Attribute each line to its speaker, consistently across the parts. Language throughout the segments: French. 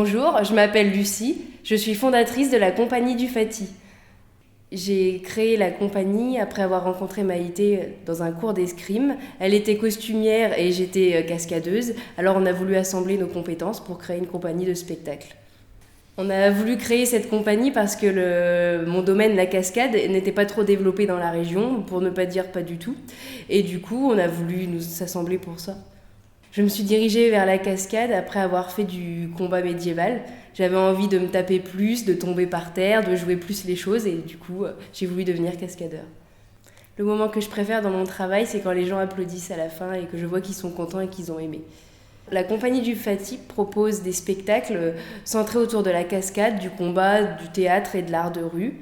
Speaker 1: Bonjour, je m'appelle Lucie, je suis fondatrice de la compagnie du Fati. J'ai créé la compagnie après avoir rencontré Maïté dans un cours d'escrime. Elle était costumière et j'étais cascadeuse, alors on a voulu assembler nos compétences pour créer une compagnie de spectacle. On a voulu créer cette compagnie parce que mon domaine, la cascade, n'était pas trop développé dans la région, pour ne pas dire pas du tout. Et du coup, on a voulu nous assembler pour ça. Je me suis dirigée vers la cascade après avoir fait du combat médiéval. J'avais envie de me taper plus, de tomber par terre, de jouer plus les choses et du coup, j'ai voulu devenir cascadeur. Le moment que je préfère dans mon travail, c'est quand les gens applaudissent à la fin et que je vois qu'ils sont contents et qu'ils ont aimé. La compagnie du Fati propose des spectacles centrés autour de la cascade, du combat, du théâtre et de l'art de rue,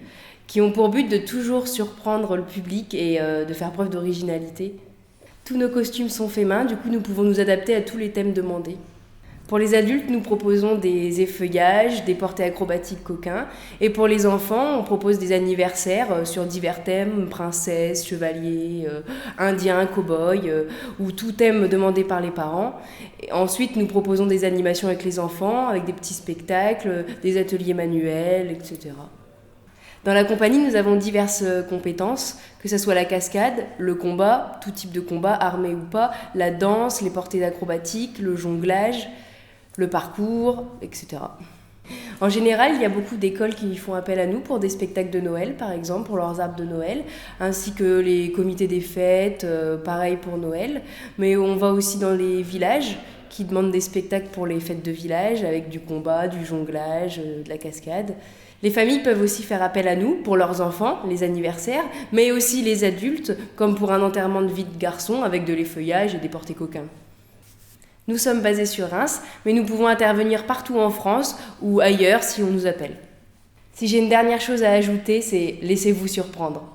Speaker 1: qui ont pour but de toujours surprendre le public et de faire preuve d'originalité. Tous nos costumes sont faits main, du coup nous pouvons nous adapter à tous les thèmes demandés. Pour les adultes, nous proposons des effeuillages, des portées acrobatiques coquins. Et pour les enfants, on propose des anniversaires sur divers thèmes, princesse, chevalier, indien, cow-boy, ou tout thème demandé par les parents. Et ensuite, nous proposons des animations avec les enfants, avec des petits spectacles, des ateliers manuels, etc. Dans la compagnie, nous avons diverses compétences, que ce soit la cascade, le combat, tout type de combat, armé ou pas, la danse, les portées acrobatiques, le jonglage, le parcours, etc. En général, il y a beaucoup d'écoles qui font appel à nous pour des spectacles de Noël, par exemple, pour leurs arbres de Noël, ainsi que les comités des fêtes, pareil pour Noël. Mais on va aussi dans les villages qui demandent des spectacles pour les fêtes de village, avec du combat, du jonglage, de la cascade. Les familles peuvent aussi faire appel à nous pour leurs enfants, les anniversaires, mais aussi les adultes, comme pour un enterrement de vie de garçon avec de l'effeuillage et des portées coquins. Nous sommes basés sur Reims, mais nous pouvons intervenir partout en France ou ailleurs si on nous appelle. Si j'ai une dernière chose à ajouter, c'est laissez-vous surprendre.